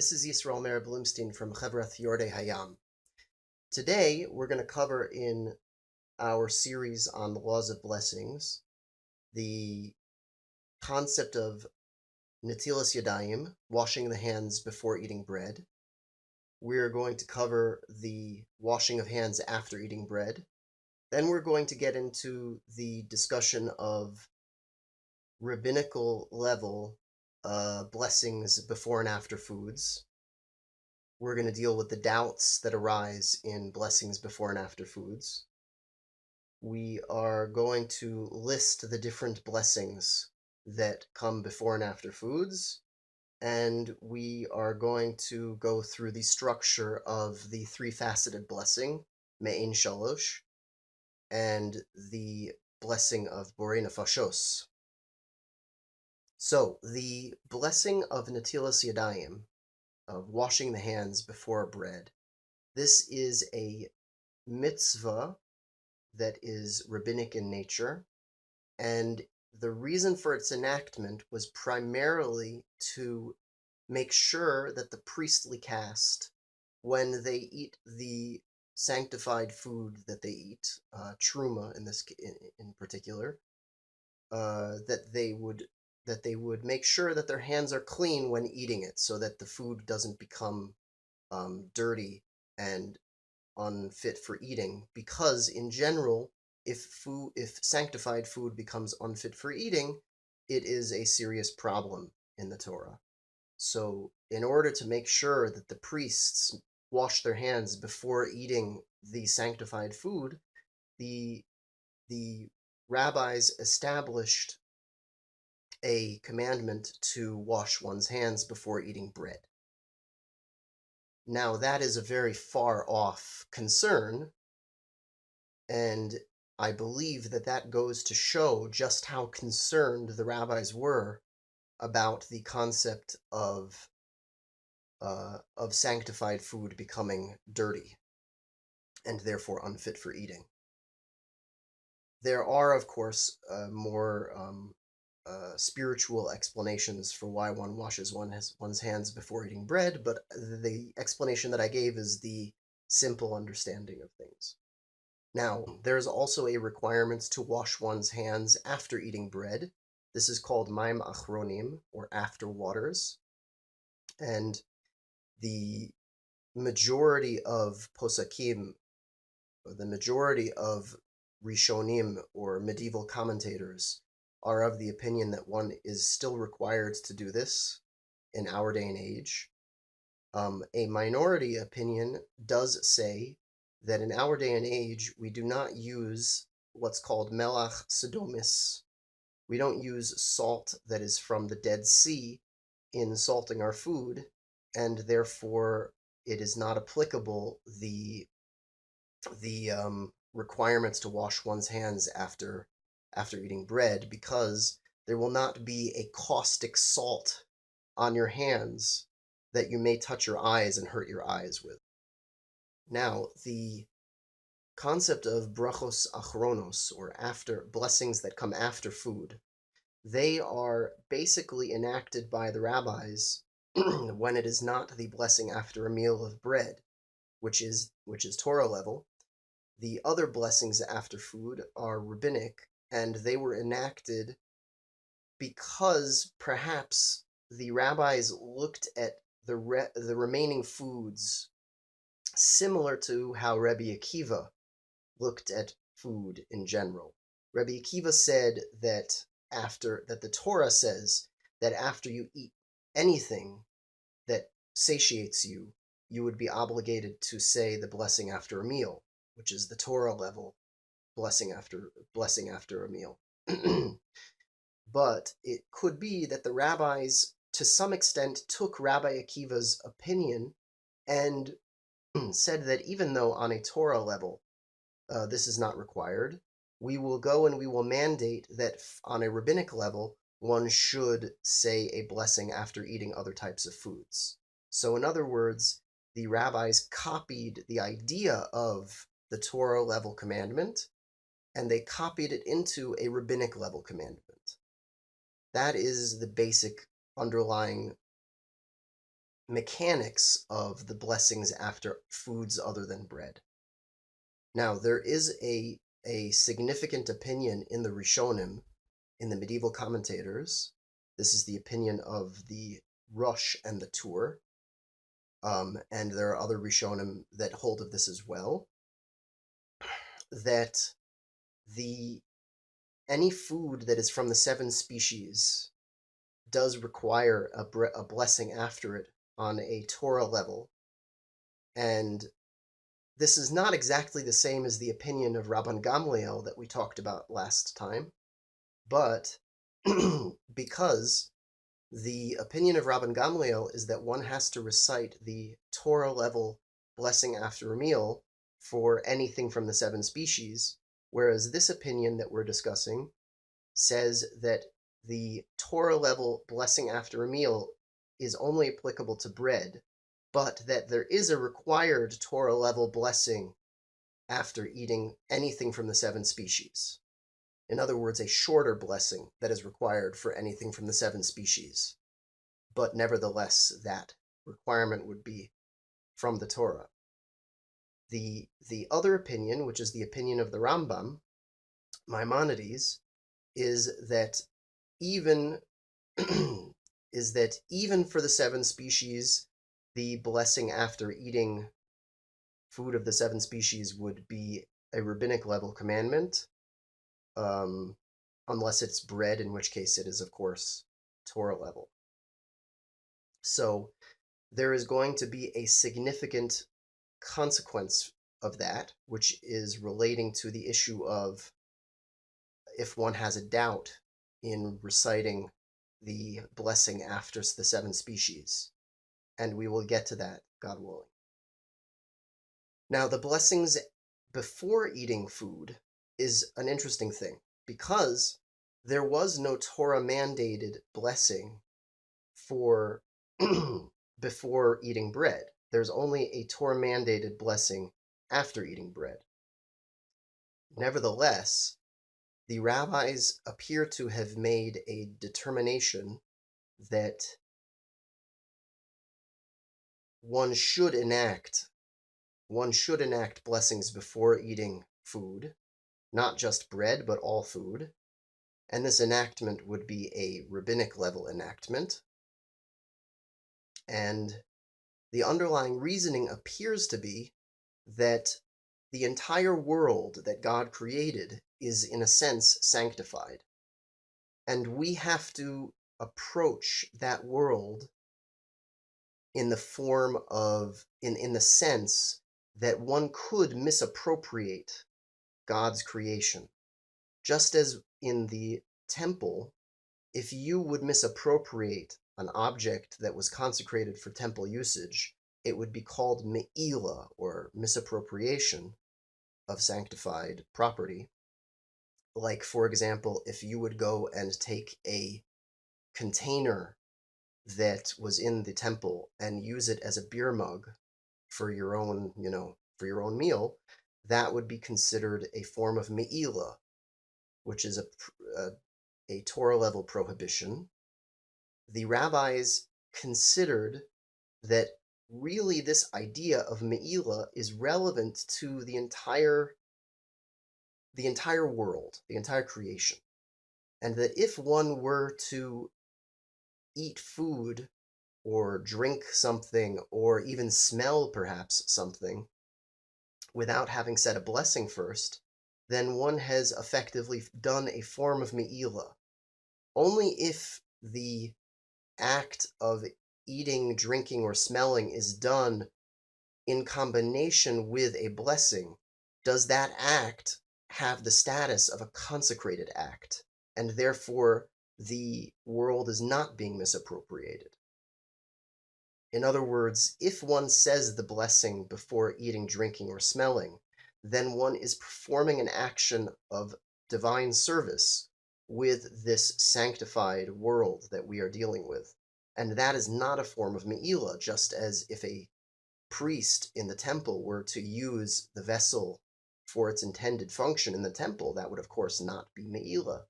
This is Yisrael Meir Bloomstein from Chevrath Yordei Hayam. Today, we're going to cover in our series on the laws of blessings the concept of Netilas Yadayim, washing the hands before eating bread. We're going to cover the washing of hands after eating bread. Then we're going to get into the discussion of rabbinical level blessings before and after foods. We're going to deal with the doubts that arise in blessings before and after foods. We are going to list the different blessings that come before and after foods, and we are going to go through the structure of the three-faceted blessing, Mei'ein Shalosh, and the blessing of Borei Nefashoth. So, the blessing of Netilas Yadayim, of washing the hands before bread, this is a mitzvah that is rabbinic in nature, and the reason for its enactment was primarily to make sure that the priestly caste, when they eat the sanctified food that they eat, truma in particular, that they would make sure that their hands are clean when eating it, so that the food doesn't become dirty and unfit for eating. Because in general, if sanctified food becomes unfit for eating, it is a serious problem in the Torah. So in order to make sure that the priests wash their hands before eating the sanctified food, the rabbis established a commandment to wash one's hands before eating bread. Now, that is a very far-off concern, and I believe that that goes to show just how concerned the rabbis were about the concept of sanctified food becoming dirty and therefore unfit for eating. There are, of course, more spiritual explanations for why one washes one's hands before eating bread, but the explanation that I gave is the simple understanding of things. Now, there's also a requirement to wash one's hands after eating bread. This is called Mei'ein Achronim, or after waters, and the majority of posakim, or the majority of Rishonim, or medieval commentators, are of the opinion that one is still required to do this in our day and age. A minority opinion does say that in our day and age, we do not use what's called melach sodomis. We don't use salt that is from the Dead Sea in salting our food, and therefore it is not applicable the requirements to wash one's hands after eating bread, because there will not be a caustic salt on your hands that you may touch your eyes and hurt your eyes with. Now, the concept of Brachoth Achronoth, or after blessings that come after food, they are basically enacted by the rabbis when it is not the blessing after a meal of bread, which is Torah level. The other blessings after food are rabbinic, and they were enacted because perhaps the rabbis looked at the remaining foods similar to how Rabbi Akiva looked at food in general. Rabbi Akiva said that the Torah says that after you eat anything that satiates you, you would be obligated to say the blessing after a meal, which is the Torah level blessing after a meal. But it could be that the rabbis, to some extent, took Rabbi Akiva's opinion and said that even though on a Torah level this is not required, we will go and we will mandate that on a rabbinic level one should say a blessing after eating other types of foods. So in other words, the rabbis copied the idea of the Torah level commandment, and they copied it into a rabbinic level commandment. That is the basic underlying mechanics of the blessings after foods other than bread. Now, there is a significant opinion in the Rishonim, in the medieval commentators. This is the opinion of the Rosh and the Tur, and there are other Rishonim that hold of this as well, that any food that is from the 7 species does require a blessing after it on a Torah level. And this is not exactly the same as the opinion of Rabban Gamliel that we talked about last time, but because the opinion of Rabban Gamliel is that one has to recite the Torah level blessing after a meal for anything from the 7 species, whereas this opinion that we're discussing says that the Torah level blessing after a meal is only applicable to bread, but that there is a required Torah level blessing after eating anything from the 7 species. In other words, a shorter blessing that is required for anything from the 7 species. But nevertheless, that requirement would be from the Torah. The other opinion, which is the opinion of the Rambam, Maimonides, is that even for the 7 species, the blessing after eating food of the 7 species would be a rabbinic level commandment, unless it's bread, in which case it is, of course, Torah level. So there is going to be a significant consequence of that, which is relating to the issue of if one has a doubt in reciting the blessing after the 7 species. And we will get to that, God willing. Now, the blessings before eating food is an interesting thing, because there was no Torah-mandated blessing for before eating bread. There's only a Torah-mandated blessing after eating bread. Nevertheless, the rabbis appear to have made a determination that one should enact blessings before eating food, not just bread, but all food. And this enactment would be a rabbinic level enactment. And the underlying reasoning appears to be that the entire world that God created is, in a sense, sanctified. And we have to approach that world in the form of, in the sense that one could misappropriate God's creation. Just as in the temple, if you would misappropriate an object that was consecrated for temple usage, it would be called me'ila, or misappropriation of sanctified property. Like, for example, if you would go and take a container that was in the temple and use it as a beer mug for your own, meal, that would be considered a form of me'ila, which is a Torah level prohibition. The rabbis considered that really this idea of me'ila is relevant to the entire world, the entire creation, and that if one were to eat food or drink something or even smell perhaps something without having said a blessing first, then one has effectively done a form of me'ila. Only if the act of eating, drinking, or smelling is done in combination with a blessing does that act have the status of a consecrated act, and therefore the world is not being misappropriated. In other words, if one says the blessing before eating, drinking, or smelling, then one is performing an action of divine service with this sanctified world that we are dealing with. And that is not a form of me'ila, just as if a priest in the temple were to use the vessel for its intended function in the temple, that would of course not be me'ila.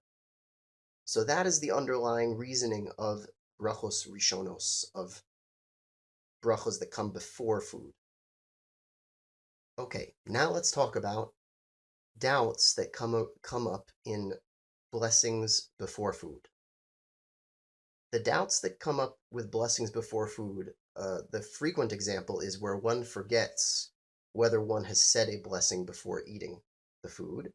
So that is the underlying reasoning of Brachoth Rishonoth, of brachos that come before food. Okay, now let's talk about doubts that come up in blessings before food. The doubts that come up with blessings before food, the frequent example is where one forgets whether one has said a blessing before eating the food,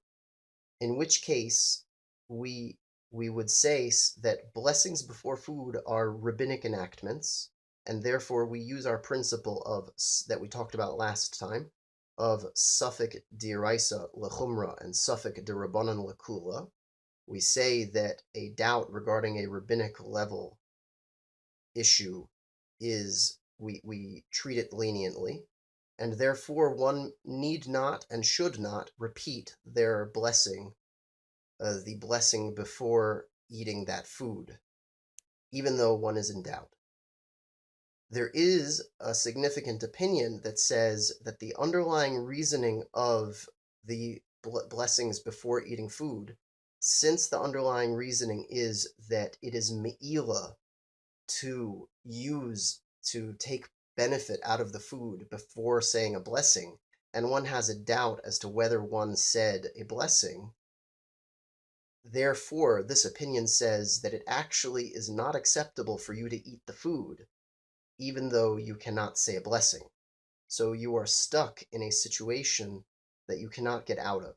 in which case we would say that blessings before food are rabbinic enactments, and therefore we use our principle of that we talked about last time of Safek d'Oraisa LeChumrah and Safek d'Rabbanan LeKula. We say that a doubt regarding a rabbinic level issue is we treat it leniently, and therefore one need not and should not repeat their blessing, the blessing before eating that food, even though one is in doubt. There is a significant opinion that says that the underlying reasoning of the blessings before eating food, since the underlying reasoning is that it is me'ila to take benefit out of the food before saying a blessing, and one has a doubt as to whether one said a blessing, therefore this opinion says that it actually is not acceptable for you to eat the food, even though you cannot say a blessing. So you are stuck in a situation that you cannot get out of,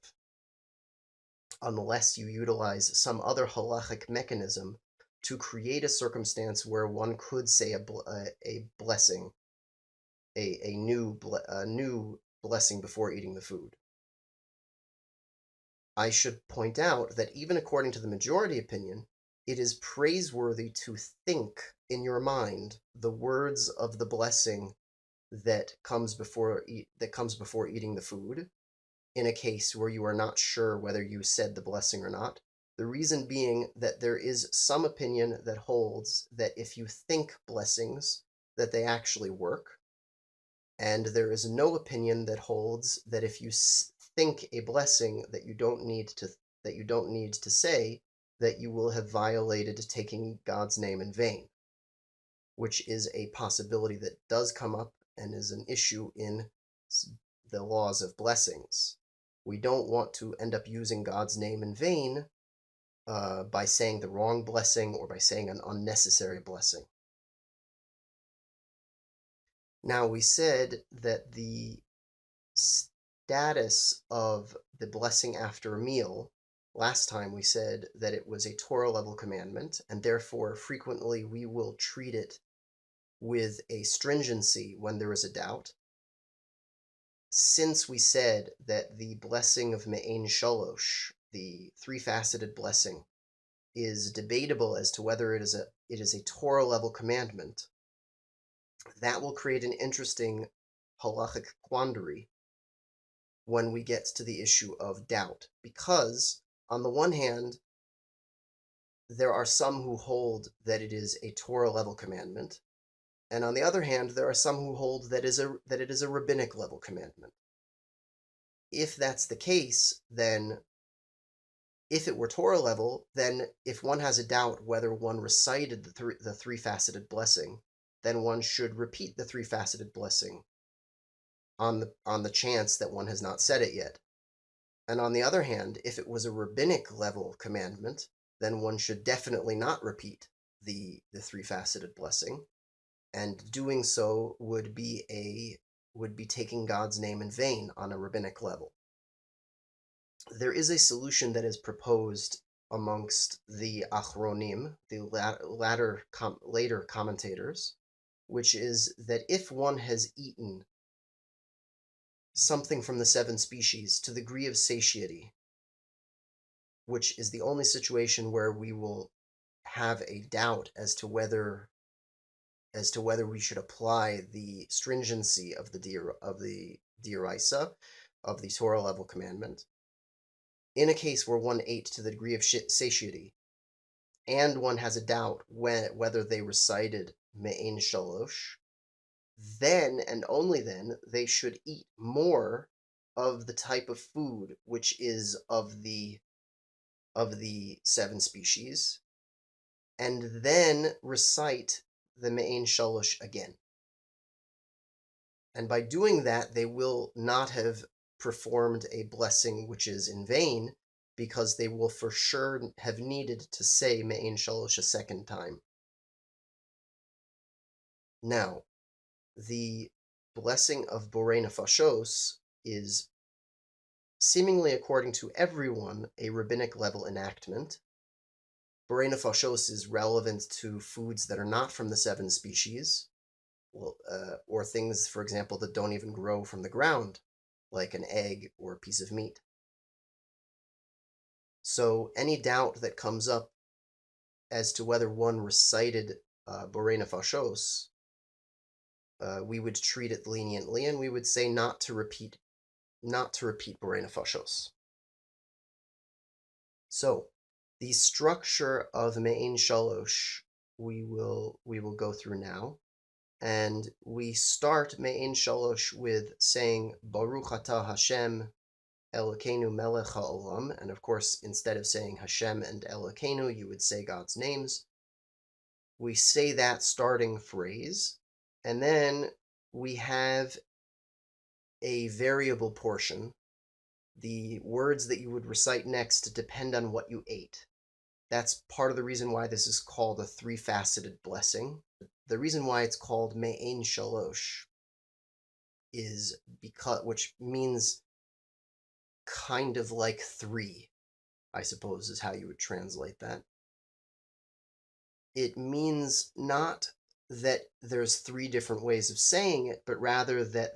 unless you utilize some other halachic mechanism to create a circumstance where one could say a blessing, a new blessing before eating the food. I should point out that even according to the majority opinion, it is praiseworthy to think in your mind the words of the blessing that comes before eating the food, in a case where you are not sure whether you said the blessing or not. The reason being that there is some opinion that holds that if you think blessings, that they actually work, and there is no opinion that holds that if you think a blessing that you don't need to say, that you will have violated taking God's name in vain, which is a possibility that does come up and is an issue in the laws of blessings. We don't want to end up using God's name in vain by saying the wrong blessing or by saying an unnecessary blessing. Now, we said that the status of the blessing after a meal, last time we said that it was a Torah level commandment, and therefore frequently we will treat it with a stringency when there is a doubt. Since we said that the blessing of Mei'ein Shalosh, the three-faceted blessing, is debatable as to whether it is a Torah level commandment, that will create an interesting halachic quandary when we get to the issue of doubt, because on the one hand, there are some who hold that it is a Torah level commandment, and on the other hand, there are some who hold that it is a rabbinic level commandment. If that's the case, then if it were Torah level, then if one has a doubt whether one recited the three-faceted blessing, then one should repeat the three-faceted blessing on the chance that one has not said it yet. And on the other hand, if it was a rabbinic level commandment, then one should definitely not repeat the three-faceted blessing, and doing so would be taking God's name in vain on a rabbinic level. There is a solution that is proposed amongst the Achronim, the later commentators, which is that if one has eaten something from the 7 species to the degree of satiety, which is the only situation where we will have a doubt as to whether we should apply the stringency of the D'Oraisa, of the Torah level commandment, in a case where one ate to the degree of satiety, and one has a doubt whether they recited Mei'ein Shalosh, then and only then they should eat more of the type of food which is of the 7 species, and then recite the Mei'ein Shalosh again. And by doing that, they will not have performed a blessing which is in vain, because they will for sure have needed to say Mei'ein Shalosh a second time. Now, the blessing of Borei Nefashoth is, seemingly according to everyone, a rabbinic level enactment. Borei Nefashoth is relevant to foods that are not from the 7 species, or things, for example, that don't even grow from the ground, like an egg or a piece of meat. So any doubt that comes up as to whether one recited Borei Nefashoth, we would treat it leniently, and we would say not to repeat Borei Nefashoth. So the structure of Mei'ein Shalosh we will go through now. And we start Mei'ein Shalosh with saying Baruch Atah Hashem Elokeinu Melech HaOlam, and of course, instead of saying Hashem and Elokeinu, you would say God's names. We say that starting phrase, and then we have a variable portion. The words that you would recite next depend on what you ate. That's part of the reason why this is called a 3-faceted blessing. The reason why it's called Mei'ein Shalosh is because, which means kind of like 3, I suppose is how you would translate that. It means not that there's 3 different ways of saying it, but rather that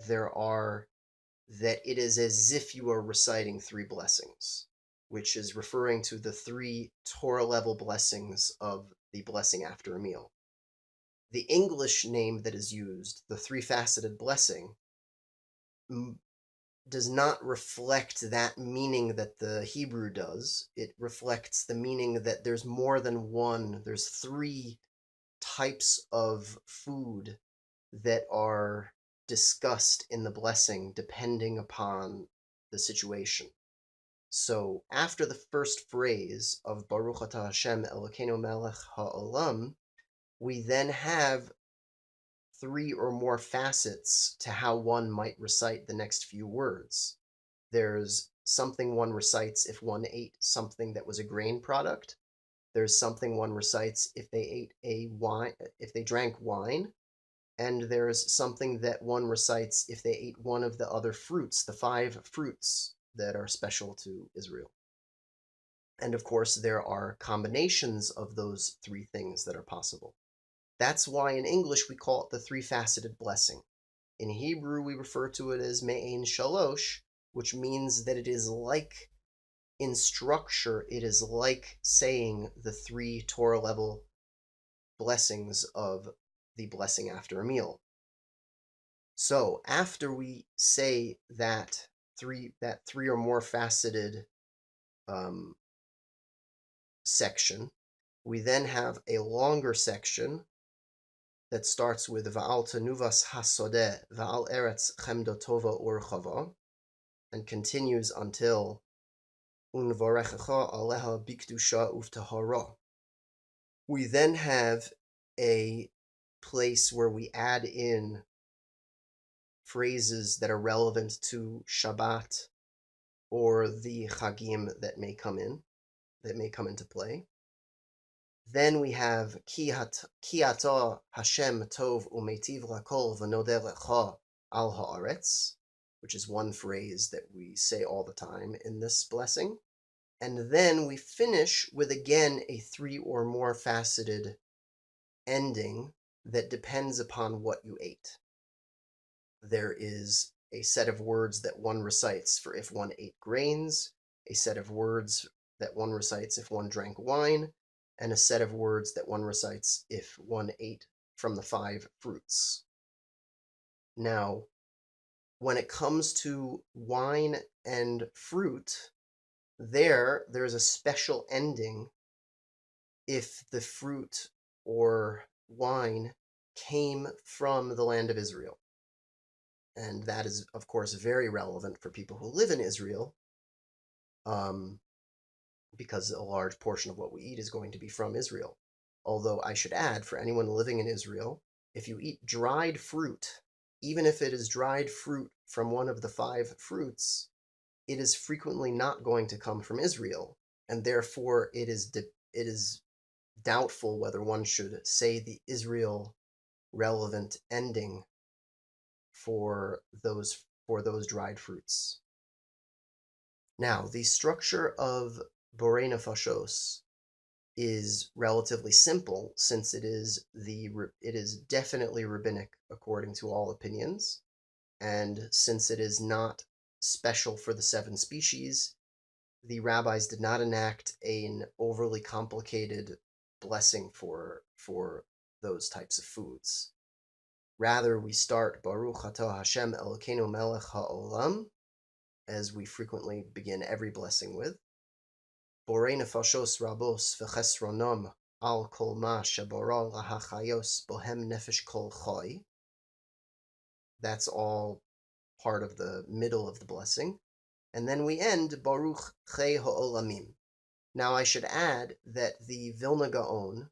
it is as if you are reciting 3 blessings, which is referring to the 3 Torah level blessings of the blessing after a meal. The English name that is used, the 3-faceted blessing, does not reflect that meaning that the Hebrew does. It reflects the meaning that there's more than one, there's 3 types of food that are discussed in the blessing depending upon the situation. So after the first phrase of Baruch Atah Hashem Elokeinu Melech HaOlam, we then have 3 or more facets to how one might recite the next few words. There's something one recites if one ate something that was a grain product. There's something one recites if they drank wine. And there's something that one recites if they ate one of the other fruits, the 5 fruits that are special to Israel. And of course, there are combinations of those 3 things that are possible. That's why in English we call it the 3-faceted blessing. In Hebrew, we refer to it as Mei'ein Shalosh, which means that it is like, in structure, it is like saying the 3 Torah level blessings of the blessing after a meal. So after we say that 3 or more faceted section, we then have a longer section that starts with Va'al Tanuvas Hasodeh Va'al Eretz Chemdo Tova Urchava, and continues until Unvarechecha Aleha Bikdusha Uvtahara. We then have a place where we add in phrases that are relevant to Shabbat or the Chagim that may come into play. Then we have Ki Ata Hashem Tov Umeitiv Lakol V'Nodeh Lecha Al Haaretz, which is one phrase that we say all the time in this blessing. And then we finish with, again, a 3 or more faceted ending that depends upon what you ate. There is a set of words that one recites for if one ate grains, a set of words that one recites if one drank wine, and a set of words that one recites if one ate from the 5 fruits. Now, when it comes to wine and fruit, there's a special ending if the fruit or wine came from the land of Israel. And that is, of course, very relevant for people who live in Israel, because a large portion of what we eat is going to be from Israel. Although I should add, for anyone living in Israel, if you eat dried fruit, even if it is dried fruit from one of the 5 fruits, it is frequently not going to come from Israel, and therefore it is doubtful whether one should say the Israel relevant ending for those dried fruits. Now, the structure of Borei Nefashoth is relatively simple, since it is definitely rabbinic according to all opinions, and since it is not special for the 7 species, the rabbis did not enact an overly complicated blessing for those types of foods. Rather, we start Baruch Atah Hashem Elokeinu Melech HaOlam, as we frequently begin every blessing with. Borei Nefashos Rabos V'chesronom Al Kol Ma Shebora Lahachayos Bohem Nefesh Kol Choy. That's all part of the middle of the blessing. And then we end Baruch Chei Ha'olamim. Now I should add that the Vilna Gaon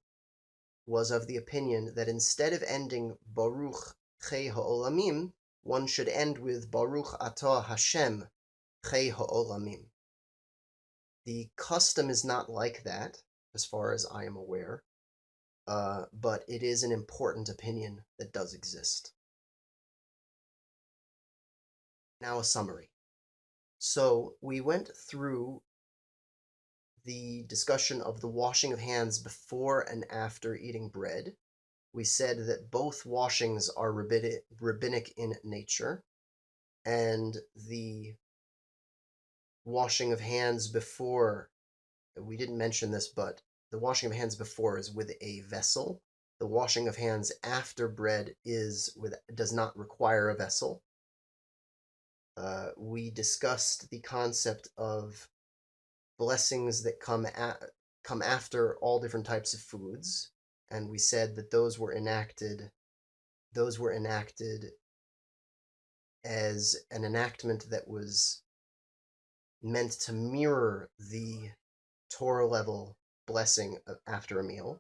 was of the opinion that instead of ending Baruch Chei Ha'olamim, one should end with Baruch Atah Hashem Chei Ha'olamim. The custom is not like that, as far as I am aware, but it is an important opinion that does exist. Now a summary. So we went through the discussion of the washing of hands before and after eating bread. We said that both washings are rabbinic in nature, and the washing of hands before, we didn't mention this, but the washing of hands before is with a vessel. The washing of hands after bread does not require a vessel. We discussed the concept of blessings that come after all different types of foods, and we said that those were enacted as an enactment that was meant to mirror the Torah level blessing after a meal.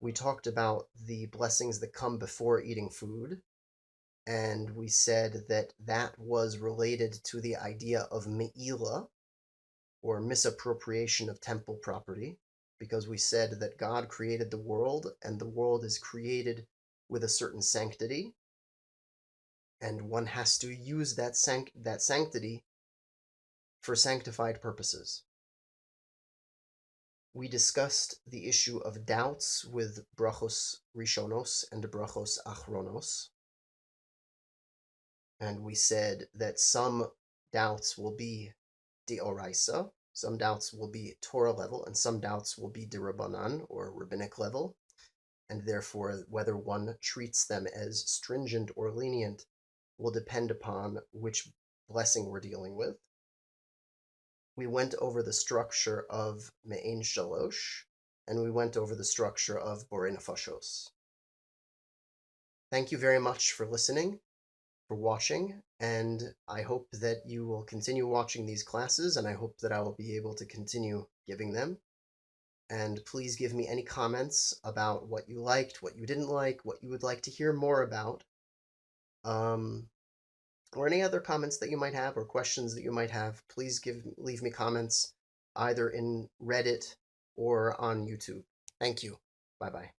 We talked about the blessings that come before eating food, and we said that that was related to the idea of me'ila, or misappropriation of temple property, because we said that God created the world, and the world is created with a certain sanctity, and one has to use that sanctity for sanctified purposes. We discussed the issue of doubts with Brachoth Rishonoth and Brachoth Achronoth, and we said that some doubts will be deoraisa, some doubts will be Torah level, and some doubts will be derabanan, or rabbinic level, and therefore whether one treats them as stringent or lenient will depend upon which blessing we're dealing with. We went over the structure of Mei'ein Shalosh, and we went over the structure of Borei Nefashoth. Thank you very much for listening, for watching, and I hope that you will continue watching these classes, and I hope that I will be able to continue giving them. And please give me any comments about what you liked, what you didn't like, what you would like to hear more about, or any other comments that you might have or questions that you might have. Please leave me comments either in Reddit or on YouTube. Thank you. Bye-bye.